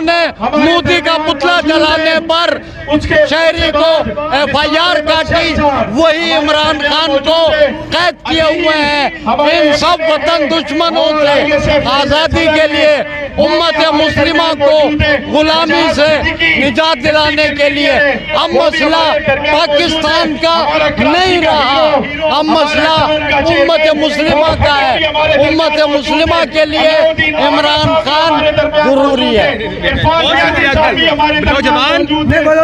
जिन्होंने मोदी का पुतला जलाने पर शहरी को FIR काटी, वही इमरान खान को कैद किए हुए हैं। इन सब वतन दुश्मनों से आज़ादी के लिए उम्मत मुस्लिमा को गुलामी से निजात दिलाने के लिए अब मसला पाकिस्तान का नहीं रहा, अब मसला उम्मत मुस्लिमा का है। उम्मत मुस्लिमा के लिए इमरान खान जरूरी है। नौजवान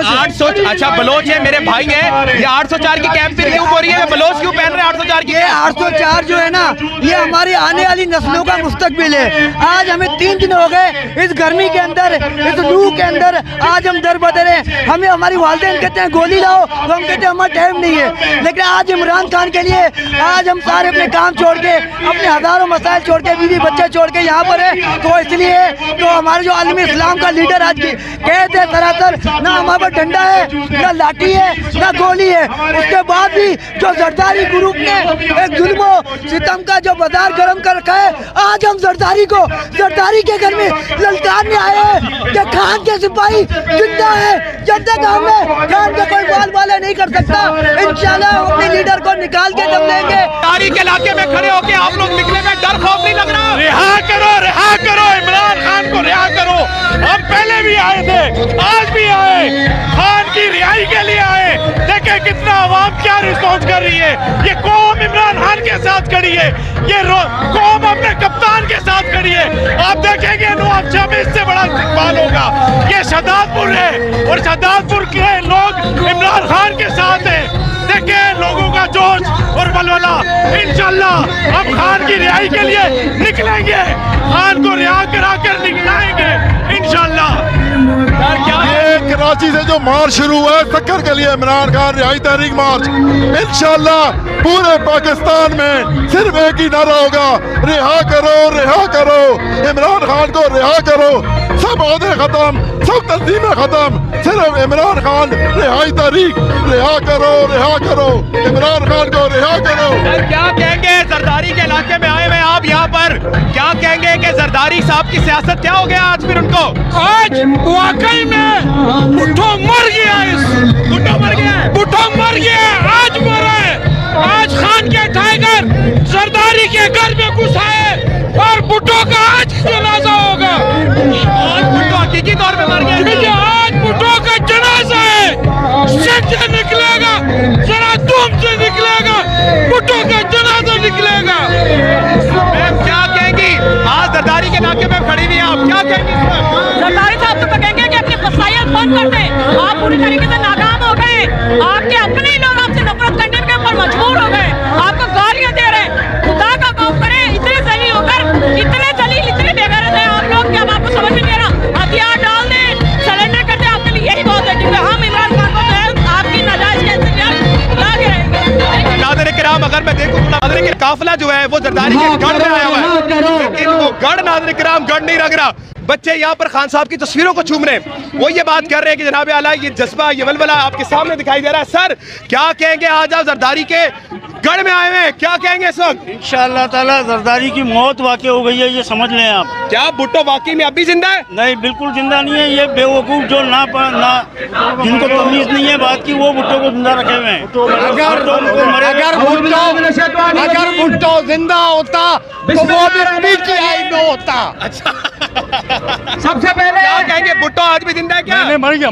800, अच्छा बलोच है, मेरे भाई हैं, ये 804 की कैंप पे क्यों हो रही है? बलोच क्यों पहन रहे हैं 804 की? ये 804 जो है ना, ये हमारी आने वाली नस्लों का मुस्तकबिल है। आज हमें 3 दिन हो गए इस गर्मी के अंदर, इस लू के अंदर, आज हम दर बदर हैं। हमें हमारी वालिदैन कहते हैं गोली लाओ, तो हम कहते हैं हमारा टाइम नहीं है। लेकिन आज इमरान खान के लिए आज हम सारे अपने काम छोड़ के, अपने हजारों मसाइल छोड़ के, बीवी बच्चे छोड़ के यहाँ पर है। तो इसलिए तो हमारे जो आलमी इस्लाम का लीडर आज की कहते हैं सरासर, ना हमारे पास डंडा है, ना लाठी है, ना गोली है। उसके बाद भी जो जरदारी ग्रुप ने एक जुल्म सितम का जो बाजार गर्म कर रखा है, आज हम जरदारी के घर में ललकारने आए हैं कि खान के सिपाही जिंदा है, जब तक हमें खान के कोई बाल बाले नहीं कर सकता। इंशाल्लाह अपने लीडर को निकाल के दम लेंगे। तारीख के इलाके में खड़े होके आप लोग निकले में डर खौफ नहीं लग रहा? रिहा करो इमरान खान को रिहा करो। हम पहले भी आए थे, आज भी आए, खान की रिहाई के लिए आए। देखें कितना आवाम क्या रिस्पॉन्स कर रही है। ये कौम इमरान खान के साथ खड़ी है, ये कौम अपने कप्तान के साथ खड़ी है। आप देखेंगे नवाबशाह में इससे बड़ा इस्तेमाल होगा। ये शहदादपुर है और शहदादपुर के लोग इमरान खान के साथ हैं। देखें लोगों का जोश और बलबला। इंशाल्लाह हम खान की रिहाई के लिए निकलेंगे, खान को रिहा करा कर निकलाएंगे इंशाल्लाह। ये कराची से जो मार्च शुरू हुआ है सक्कर के लिए, इमरान खान रिहाई तहरीक मार्च, इंशाल्लाह पूरे पाकिस्तान में सिर्फ एक ही नारा होगा, रिहा करो इमरान खान को, रिहा करो। सब ओहदे खत्म, सब तंजीमें खत्म, सिर्फ इमरान खान रिहाई तहरीक, रिहा करो इमरान खान को, रिहा करो। क्या कहेंगे जरदारी के इलाके में आए हुए आप यहाँ पर, क्या कहेंगे कि जरदारी साहब की सियासत क्या हो गया आज फिर उनको? आज वाकई में भुट्टो मर गया, आज मरा है। आज खान के टाइगर जरदारी के घर में घुसा है और भुट्टो का आज जनाजा होगा। आज भुट्टो हकीकी तौर पे मर गया। आज भुट्टो का जनाजा है, से निकलेगा, जरा तुम से निकलेगा, भुट्टो का जनाजा निकलेगा। मैम क्या कहेंगी, आज जरदारी के इलाके में खड़ी हुई आप, क्या कहेंगी? जरदारी साहब तो कहेंगे कि अपनी फसाइयत बंद कर दें। आप पूरी तरीके से नाकाम हो गए, आपके अपने ही लोग आपसे नफरत करने के ऊपर मजबूर हो गए, आपको गालियां दे रहे हैं। खुदा का खौफ करें, इतने जलील होकर, इतने जलील, इतने बेगैरत हैं आप लोग कि अब आपको समझ में नहीं आ रहा। हथियार डाल दें, सरेंडर कर दें, आपके लिए यही बहुत है। क्योंकि हम इमरान खान को जो है आपकी नाजायज कैसे ला के रहेंगे। नाज़रीन किराम, अगर मैं देखूं नाज़रीन के काफिला जो है वो जरदारी के गढ़ में आया हुआ है, लेकिन वो गढ़ नाज़रीन किराम गढ़ नहीं लग रहा। बच्चे यहाँ पर खान साहब की तस्वीरों को चूम रहे हैं, वो ये बात कर रहे हैं कि जनाब आला ये जज्बा, ये वलवला आपके सामने दिखाई दे रहा है। सर क्या कहेंगे, आज आप जरदारी के गढ़ में आए हुए हैं, क्या कहेंगे इस वक्त? इंशाअल्लाह ताला जरदारी की मौत वाक़ई हो गई है, ये समझ लें आप। क्या भुट्टो वाकई में अभी जिंदा है? नहीं, बिल्कुल जिंदा नहीं है। ये बेवकूफ़ जो ना जिनको तमीज़ नहीं है बात की, वो भुट्टो को जिंदा रखे हुए हैं। अगर भुट्टो जिंदा होता तो वो भी PTI में होता। अच्छा सबसे पहले क्या कहेंगे, भुट्टो आज भी जिंदा है क्या? मर गया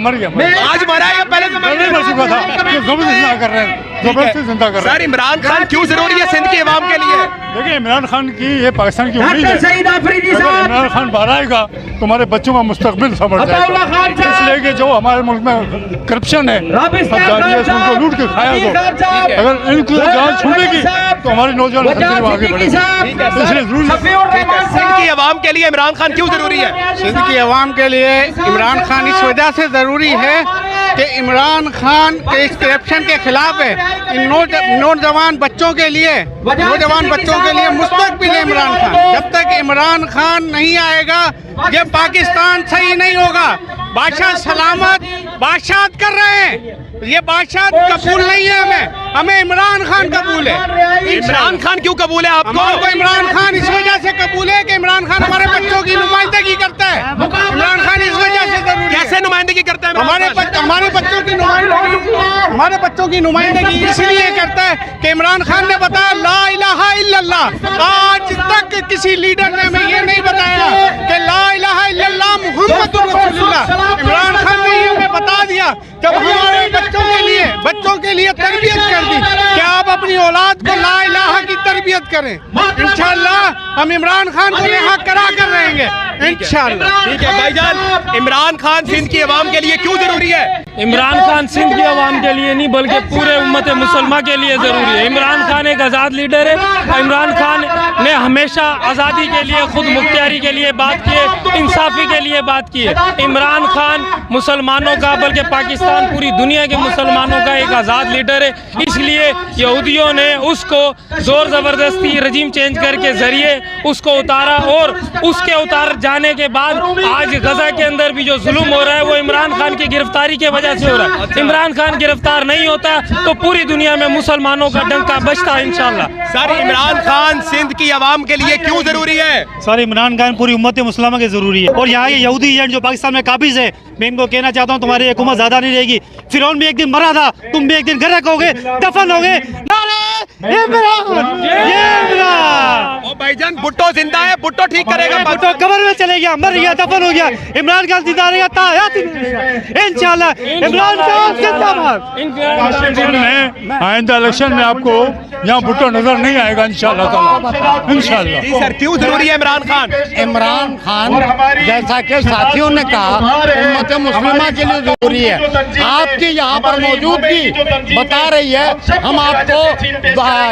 आज मरा है या पहले तो मर चुका था, जिंदा कर रहे हैं, जबरदस्ती जिंदा कर रहे हैं। सर इमरान खान क्यों जरूरी है सिंध के अवाम के लिए? देखिए इमरान खान की ये पाकिस्तान की उम्मीद है, अगर इमरान खान बाहर आएगा तो हमारे बच्चों का मुस्तकबिल संभल जाएगा। इसलिए कि जो हमारे मुल्क में करप्शन है, उसको लूट के खाया, तो अगर इनको जान छूटेगी तो हमारी नौजवान आगे बढ़ेगी। इसलिए जरूरी है सिंध की अवाम के लिए इमरान खान क्यों जरूरी है? सिंध की अवाम के लिए इमरान खान इस वजह से ज़रूरी है कि इमरान खान के इस करप्शन के खिलाफ है। इन नौजवान बच्चों के लिए मुस्तकबिल है इमरान खान। जब तक इमरान खान नहीं आएगा ये पाकिस्तान सही नहीं होगा। बादशाह सलामत बादशाह कर रहे हैं, ये बादशाह कबूल नहीं है, हमें इमरान खान कबूल है। इमरान खान क्यों कबूल है आपको? हमको इमरान खान इस वजह से कबूल है कि इमरान खान हमारे बच्चों की नुमाइंदगी करता है। इमरान खान इस वजह हमारे बच्चों की नुमाइंदगी इसलिए करता है कि इमरान खान ने बताया ला इलाहा इल्लल्लाह। आज तक किसी लीडर ने हमें ये नहीं बताया कि ला इलाहा इल्लल्लाह मुहम्मदुर रसूलुल्लाह। इमरान खान ने ये हमें बता दिया जब हमारे बच्चों के लिए तरबियत कर दी कि आप अपनी औलाद को ला इलाहा की तरबियत करें। इंशाअल्लाह हम इमरान खान को रिहा करा कर रहेंगे इंशाअल्लाह। ठीक है भाईजान, इमरान खान सिंध की आवाम के लिए क्यों जरूरी है? इमरान खान सिंध की आवाम के लिए नहीं बल्कि पूरे उम्मत मुसलमान के लिए ज़रूरी है। इमरान खान एक आज़ाद लीडर है। इमरान खान ने हमेशा आज़ादी के लिए, खुद मुख्तियारी के लिए बात की है, इंसाफ़ी के लिए बात की है। इमरान खान मुसलमानों का बल्कि पाकिस्तान पूरी दुनिया के मुसलमानों का एक आज़ाद लीडर है। इसलिए यहूदियों ने उसको ज़ोर ज़बरदस्ती रजीम चेंज करके ज़रिए उसको उतारा और उसके उतार जाने के बाद आज गजा के अंदर भी जो जुल्म हो रहा है वो इमरान खान की गिरफ्तारी की वजह से हो रहा है। इमरान खान गिरफ्तार नहीं होता तो पूरी दुनिया में मुसलमानों का डंका बजता इंशाअल्लाह। सर, इमरान खान सिंध की आवाम के लिए क्यों जरूरी है? सर, इमरान खान पूरी उम्मत मुसलमान के जरूरी है। और यहाँ ये यहूदी एजेंट जो पाकिस्तान में काबिज है, मैं इनको कहना चाहता हूँ तुम्हारी हुकूमत ज्यादा नहीं रहेगी। फिरौन भी एक दिन मरा था, तुम भी एक दिन गर्क होगे, दफन होगे। भाईजान, भुट्टो जिंदा है, भुट्टो ठीक करेगा। भुट्टो कब्र में चले गया, मर गया, दफन हो गया। इमरान खान जिंदा रहेगा, ताहयात इंशाअल्लाह। इमरान खान जिंदाबाद। आइंदा इलेक्शन में आपको यहाँ भुट्टो नजर नहीं आएगा इंशाअल्लाह ताला। इंशाअल्लाह। जी सर, क्यों जरूरी है इमरान खान? इमरान खान जैसा कि साथियों ने कहा उम्मत मुस्लिमा के लिए जरूरी है। आपकी यहाँ पर मौजूदगी बता रही है, हम आपको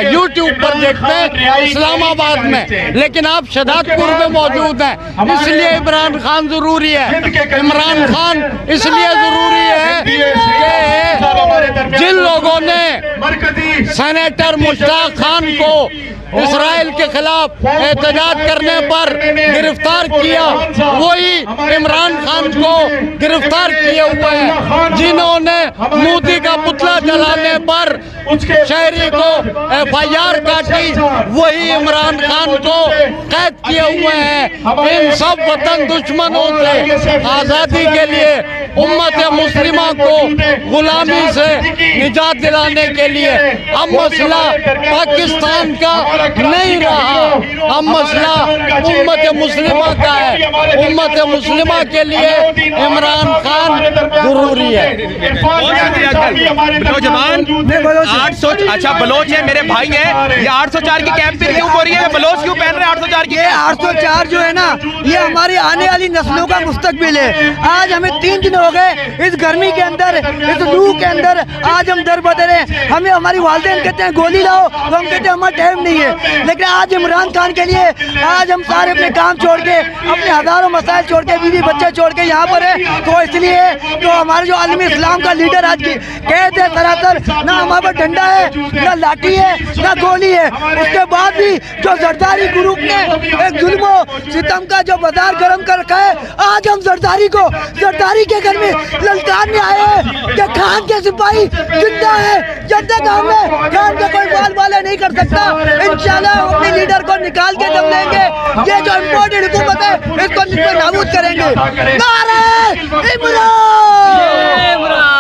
यूट्यूब पर देखते हैं इस्लामाबाद में, लेकिन आप शहदादपुर में मौजूद हैं, इसलिए इमरान खान जरूरी है। इमरान खान इसलिए जरूरी है कि जिन लोगों ने सेनेटर मुश्ताक खान को इसराइल के खिलाफ एहतजाज करने पर गिरफ्तार किया, वही इमरान खान को गिरफ्तार किए हुए हैं। जिन्होंने मोदी का पुतला जलाने पर शहरी को FIR काटी, वही इमरान खान को कैद किए हुए हैं। इन सब वतन दुश्मनों से आज़ादी के लिए उम्मत मुस्लिमा को गुलामी से निजात दिलाने के लिए अब मसला पाकिस्तान का नहीं रहा, अब मसला उम्मत मुस्लिमा का है। उम्मत मुस्लिमा के लिए इमरान खान जरूरी है। नौजवान 800, अच्छा बलोच है, मेरे भाई हैं, ये 804 की कैंपेन क्यों हो रही है? बलोच क्यों पहन रहे हैं 804 की? ये 804 जो है ना, ये हमारी आने वाली नस्लों का मुस्तकबिल है। आज हमें 3 दिन हो गए इस गर्मी के अंदर, इस लू के अंदर, आज हम दर बदर हैं। हमें हमारी वालिदैन कहते हैं गोली लाओ, तो हम कहते हैं हमारा टाइम नहीं है। लेकिन आज इमरान खान के लिए आज हम सारे अपने काम छोड़ के, अपने हजारों मसाइल छोड़ के, बीवी बच्चे छोड़ के यहाँ पर है। तो इसलिए तो हमारे जो आलमी इस्लाम का लीडर आज की कहते हैं सरासर, ना हमारे पास डंडा है, ना लाठी है, ना गोली है। उसके बाद भी जो जरदारी ग्रुप ने एक जुल्म सितम का जो बाजार गर्म कर रखा है, आज हम जरदारी के घर में ललकारने आए हैं कि खान के सिपाही जिंदा है। जब तक हमें खान का कोई बाल वाला नहीं कर सकता, इंशाल्लाह अपने लीडर को निकाल के दम लेंगे। ये जो इम्पोर्टेड हुकूमत है, इसको नाबूद करेंगे। नारे इमरान!